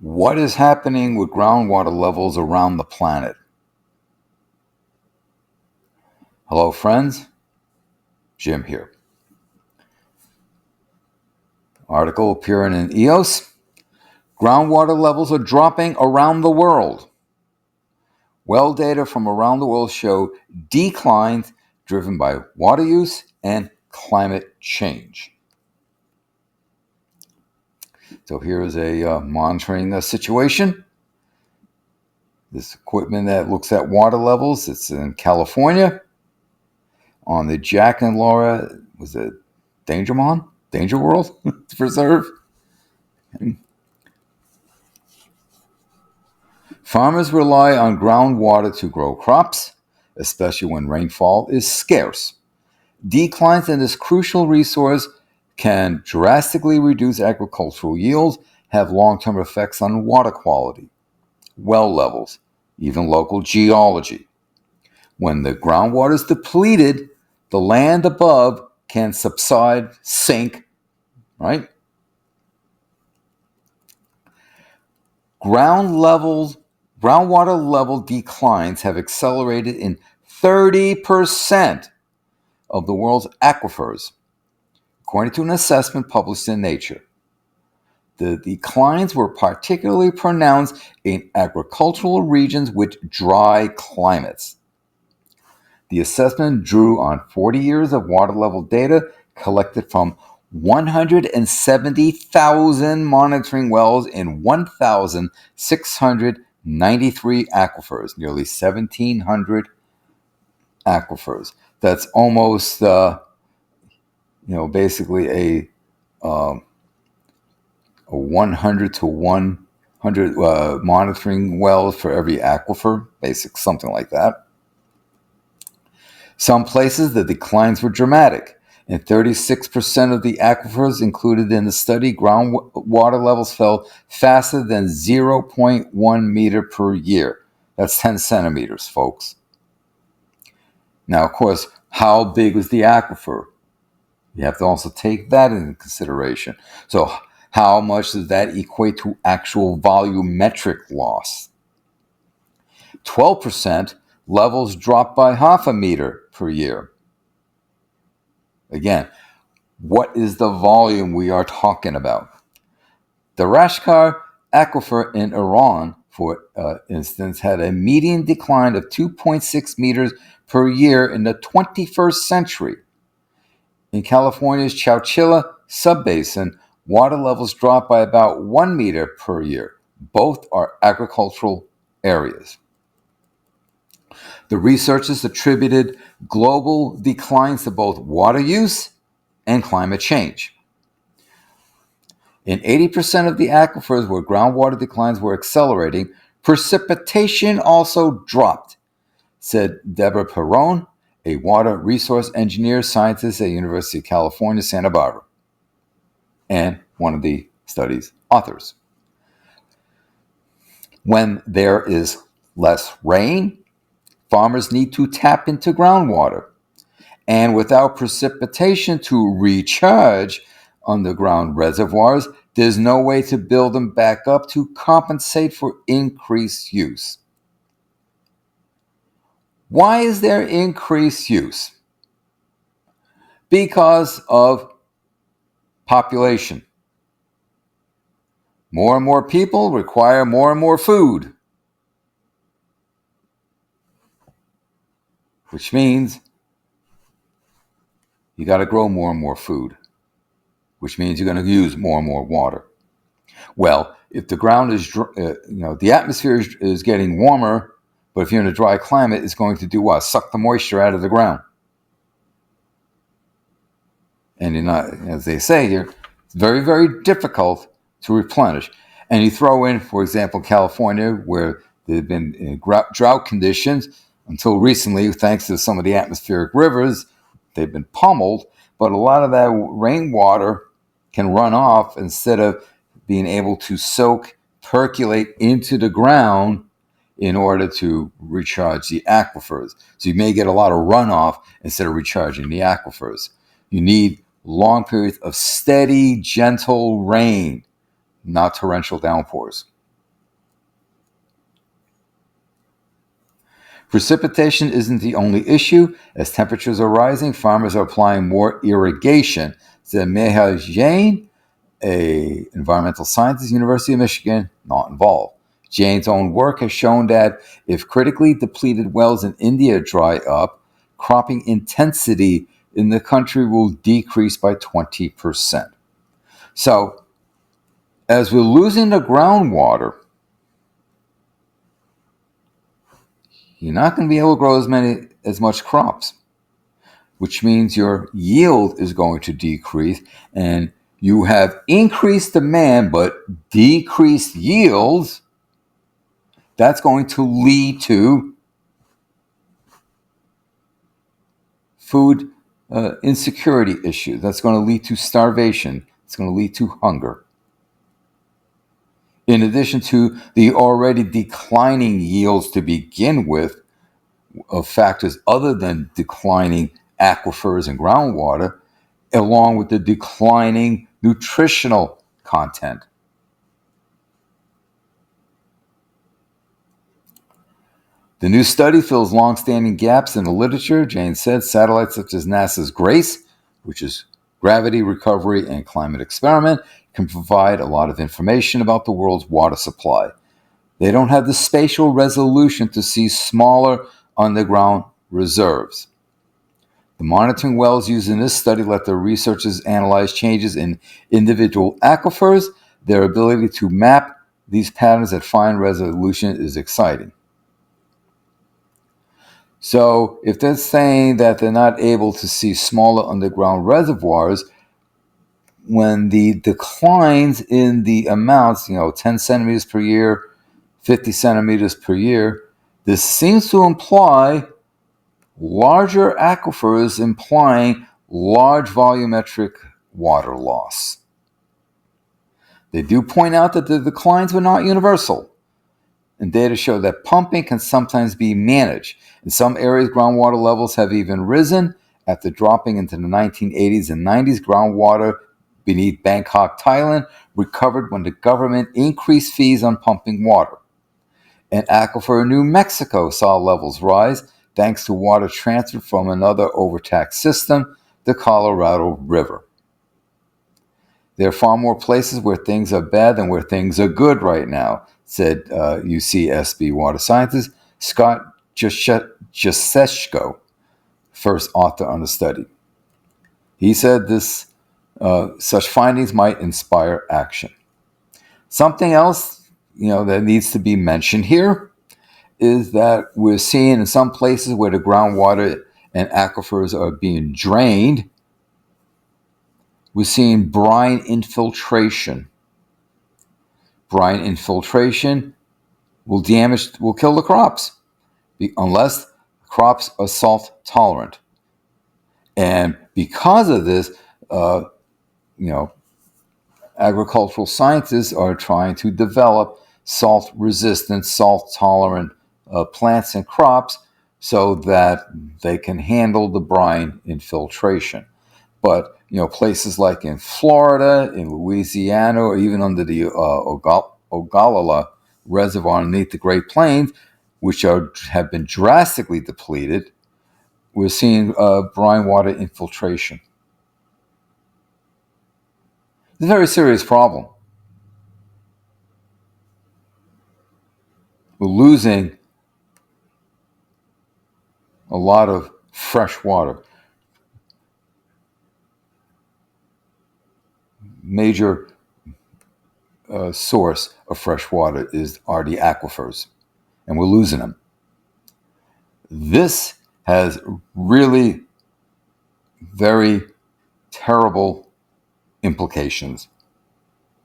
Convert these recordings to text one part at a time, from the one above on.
What is happening with groundwater levels around the planet? Hello, friends. Jim here. Article appearing in EOS. Groundwater levels are dropping around the world. Well data from around the world show declines driven by water use and climate change. So here is a monitoring situation. This equipment that looks at water levels, it's in California on the Jack and Laura, was it Danger World Preserve? Farmers rely on groundwater to grow crops, especially when rainfall is scarce. Declines in this crucial resource can drastically reduce agricultural yields, have long-term effects on water quality, well levels, even local geology. When the groundwater is depleted, the land above can subside, sink, right? Groundwater level declines have accelerated in 30% of the world's aquifers, according to an assessment published in Nature. The declines were particularly pronounced in agricultural regions with dry climates. The assessment drew on 40 years of water level data collected from 170,000 monitoring wells in 1,693 aquifers, nearly 1,700 aquifers. That's almost, basically a 100 to 100 monitoring wells for every aquifer, something like that. Some places the declines were dramatic. In 36% of the aquifers included in the study, groundwater levels fell faster than 0.1 meter per year. That's 10 centimeters, folks. Now, of course, how big was the aquifer? You have to also take that into consideration. So, how much does that equate to actual volumetric loss? 12% levels dropped by half a meter per year. Again, what is the volume we are talking about? The Rashkar aquifer in Iran, for instance, had a median decline of 2.6 meters per year in the 21st century. In California's Chowchilla subbasin, water levels dropped by about 1 meter per year. Both are agricultural areas. The researchers attributed global declines to both water use and climate change. In 80% of the aquifers where groundwater declines were accelerating, precipitation also dropped, said Deborah Perrone, a water resource engineer scientist at the University of California, Santa Barbara, and one of the study's authors. When there is less rain, farmers need to tap into groundwater. And without precipitation to recharge underground reservoirs, there's no way to build them back up to compensate for increased use. Why is there increased use? Because of population. More and more people require more and more food, which means you got to grow more and more food, which means you're going to use more and more water. Well, if the ground is, the atmosphere is getting warmer, but if you're in a dry climate, it's going to do what? Suck the moisture out of the ground. And you're not, as they say here, it's very, very difficult to replenish. And you throw in, for example, California, where there have been drought conditions until recently, thanks to some of the atmospheric rivers, they've been pummeled, but a lot of that rainwater can run off instead of being able to soak, percolate into the ground in order to recharge the aquifers. So you may get a lot of runoff instead of recharging the aquifers. You need long periods of steady, gentle rain, not torrential downpours. Precipitation isn't the only issue. As temperatures are rising, farmers are applying more irrigation, said Meha Jain, a environmental scientist, University of Michigan, not involved. Jane's own work has shown that if critically depleted wells in India dry up, cropping intensity in the country will decrease by 20%. So, as we're losing the groundwater, you're not going to be able to grow as much crops, which means your yield is going to decrease, and you have increased demand but decreased yields. That's going to lead to food insecurity issues. That's going to lead to starvation. It's going to lead to hunger. In addition to the already declining yields to begin with, of factors other than declining aquifers and groundwater, along with the declining nutritional content. The new study fills long-standing gaps in the literature. Jane said satellites such as NASA's GRACE, which is Gravity, Recovery, and Climate Experiment, can provide a lot of information about the world's water supply. They don't have the spatial resolution to see smaller underground reserves. The monitoring wells used in this study let the researchers analyze changes in individual aquifers. Their ability to map these patterns at fine resolution is exciting. So if they're saying that they're not able to see smaller underground reservoirs, when the declines in the amounts, 10 centimeters per year, 50 centimeters per year, this seems to imply larger aquifers, implying large volumetric water loss. They do point out that the declines were not universal, and data show that pumping can sometimes be managed. In some areas, groundwater levels have even risen. After dropping into the 1980s and 90s, groundwater beneath Bangkok, Thailand, recovered when the government increased fees on pumping water. An aquifer in New Mexico saw levels rise thanks to water transferred from another overtaxed system, the Colorado River. There are far more places where things are bad than where things are good right now, said UCSB water scientist Scott Jaseczko, first author on the study. He said such findings might inspire action. Something else, that needs to be mentioned here is that we're seeing in some places where the groundwater and aquifers are being drained, we're seeing brine infiltration. Brine infiltration will kill the crops unless crops are salt tolerant. And because of this, agricultural scientists are trying to develop salt-resistant, salt-tolerant plants and crops so that they can handle the brine infiltration. But places like in Florida, in Louisiana, or even under the Ogallala Reservoir underneath the Great Plains, which have been drastically depleted, we're seeing brine water infiltration. It's a very serious problem. We're losing a lot of fresh water. Major source of fresh water are the aquifers, and we're losing them. This has really very terrible implications,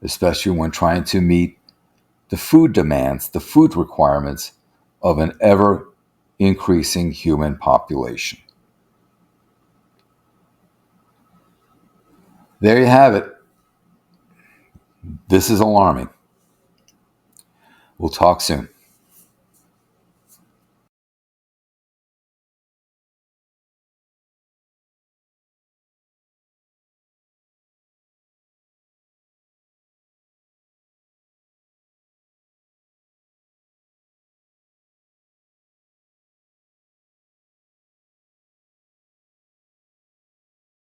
especially when trying to meet the food demands, the food requirements of an ever increasing human population. There you have it. This is alarming. We'll talk soon.